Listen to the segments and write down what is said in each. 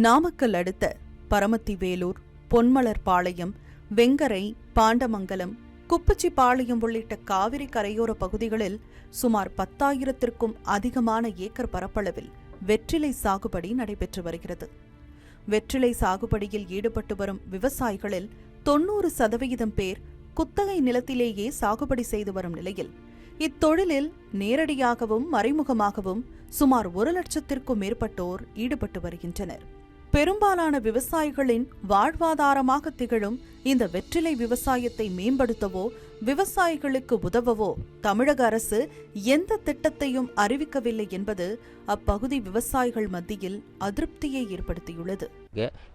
நாமக்கல் அடுத்த பரமத்திவேலூர், பொன்மலர்பாளையம், வெங்கரை, பாண்டமங்கலம், குப்பச்சிபாளையம் உள்ளிட்ட காவிரி கரையோர பகுதிகளில் சுமார் 10,000த்திற்கும் அதிகமான ஏக்கர் பரப்பளவில் வெற்றிலை சாகுபடி நடைபெற்று வருகிறது. வெற்றிலை சாகுபடியில் ஈடுபட்டு வரும் விவசாயிகளில் 90% பேர் குத்தகை நிலத்திலேயே சாகுபடி செய்து வரும் நிலையில் இத்தொழிலில் நேரடியாகவும் மறைமுகமாகவும் சுமார் 1,00,000த்திற்கும் மேற்பட்டோர் ஈடுபட்டு வருகின்றனர். பெரும்பாலான விவசாயிகளின் வாழ்வாதாரமாக திகழும் இந்த வெற்றிலை விவசாயத்தை மேம்படுத்தவோ விவசாயிகளுக்கு உதவவோ தமிழக அரசு எந்த திட்டத்தையும் அறிவிக்கவில்லை என்பது அப்பகுதி விவசாயிகள் மத்தியில் அதிருப்தியை ஏற்படுத்தியுள்ளது.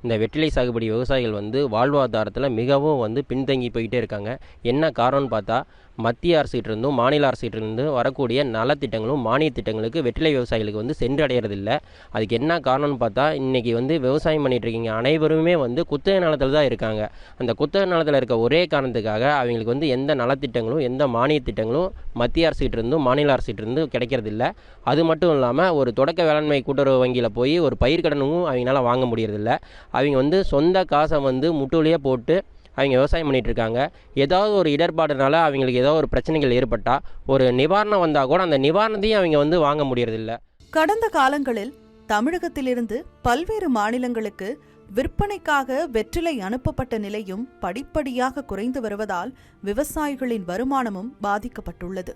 இந்த வெற்றிலை சாகுபடி விவசாயிகள் வாழ்வாதாரத்தில் மிகவும் பின்தங்கி போயிட்டே இருக்காங்க. என்ன காரணம்னு பார்த்தா, மத்திய அரசிட்டிருந்தும் மாநில அரசிட்டிருந்தும் வரக்கூடிய நலத்திட்டங்களும் மானிய திட்டங்களுக்கு வெற்றிலை விவசாயிகளுக்கு சென்றடைகிறதில்லை. அதுக்கு என்ன காரணம்னு பார்த்தா, இன்றைக்கி விவசாயம் பண்ணிட்டு இருக்கீங்க அனைவருமே குத்தகை நிலத்தில் தான் இருக்காங்க. அந்த குத்தகை நிலத்தில் இருக்க ஒரே காரணத்துக்காக அவங்களுக்கு எந்த நலத்திட்டங்களும் எந்த மானிய திட்டங்களும் மத்திய அரசிட்டிருந்தும் மாநில அரசிட்டிருந்து கிடைக்கிறதில்ல. அது மட்டும் இல்லாமல் ஒரு தொடக்க வேளாண்மை கூட்டுறவு வங்கியில் போய் ஒரு பயிர்க்கடனும் அவங்களால வாங்க முடியறதில்ல. அவங்க சொந்த காசை முட்டுவலியே போட்டு அவங்க விவசாயம் பண்ணிட்டு இருக்காங்க. ஏதாவது ஒரு இடர்பாடுனால அவங்களுக்கு ஏதாவது ஒரு பிரச்சனைகள் ஏற்பட்டால் ஒரு நிவாரணம் வந்தால் கூட அந்த நிவாரணத்தையும் அவங்க வாங்க முடியறதில்ல. கடந்த காலங்களில் தமிழகத்திலிருந்து பல்வேறு மாநிலங்களுக்கு விற்பனைக்காக வெற்றிலை அனுப்பப்பட்ட நிலையும் படிப்படியாக குறைந்து வருவதால் விவசாயிகளின் வருமானமும் பாதிக்கப்பட்டுள்ளது.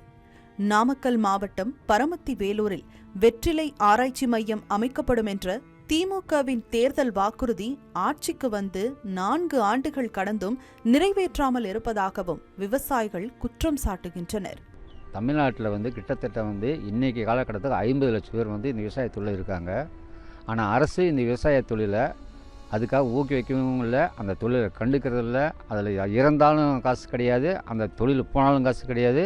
நாமக்கல் மாவட்டம் பரமத்திவேலூரில் வெற்றிலை ஆராய்ச்சி மையம் அமைக்கப்படும் என்ற திமுகவின் தேர்தல் வாக்குறுதி ஆட்சிக்கு 4 ஆண்டுகள் கடந்தும் நிறைவேற்றாமல் இருப்பதாகவும் விவசாயிகள் குற்றம் சாட்டுகின்றனர். தமிழ்நாட்டில் கிட்டத்தட்ட இன்னைக்கு காலகட்டத்தில் 50 லட்சம் பேர் இந்த விவசாய தொழில் இருக்காங்க. ஆனால் அரசு இந்த விவசாய தொழிலை அதுக்காக ஊக்குவிக்கவும் இல்லை, அந்த தொழிலை கண்டுக்கிறது இல்லை. அதில் இறந்தாலும் காசு கிடையாது, அந்த தொழில் போனாலும் காசு கிடையாது.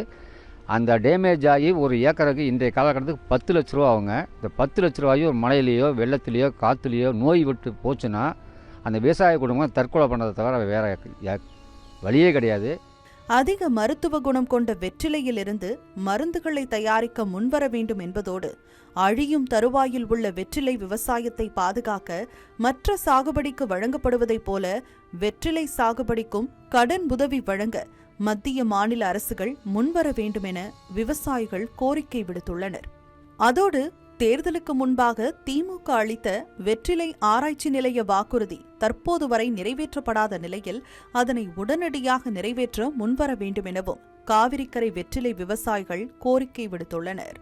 அந்த டேமேஜ் ஆகி ஒரு ஏக்கருக்கு இன்றைய காலகட்டத்துக்கு 10 லட்ச ரூபா ஆகுங்க. இந்த 10 லட்ச ரூபாயும் ஒரு மழையிலையோ வெள்ளத்திலையோ காற்றுலையோ நோய் விட்டு போச்சுன்னா அந்த விவசாய குடும்பம் தற்கொலை பண்ணுறதை தவிர வேறு வழியே கிடையாது. அதிக மருத்துவ குணம் கொண்ட வெற்றிலையிலிருந்து மருந்துகளை தயாரிக்க முன்வர வேண்டும் என்பதோடு அழியும் தருவாயில் உள்ள வெற்றிலை விவசாயத்தை பாதுகாக்க மற்ற சாகுபடிக்கு வழங்கப்படுவதைப் போல வெற்றிலை சாகுபடிக்கும் கடன் உதவி வழங்க மத்திய மாநில அரசுகள் முன்வர வேண்டும் என விவசாயிகள் கோரிக்கை விடுத்துள்ளனர். அதோடு தேர்தலுக்கு முன்பாக திமுக அளித்த வெற்றிலை ஆராய்ச்சி நிலைய வாக்குறுதி தற்போது வரை நிறைவேற்றப்படாத நிலையில் அதனை உடனடியாக நிறைவேற்ற முன்வர வேண்டும் எனவும் காவிரிக்கரை வெற்றிலை விவசாயிகள் கோரிக்கை விடுத்துள்ளனர்.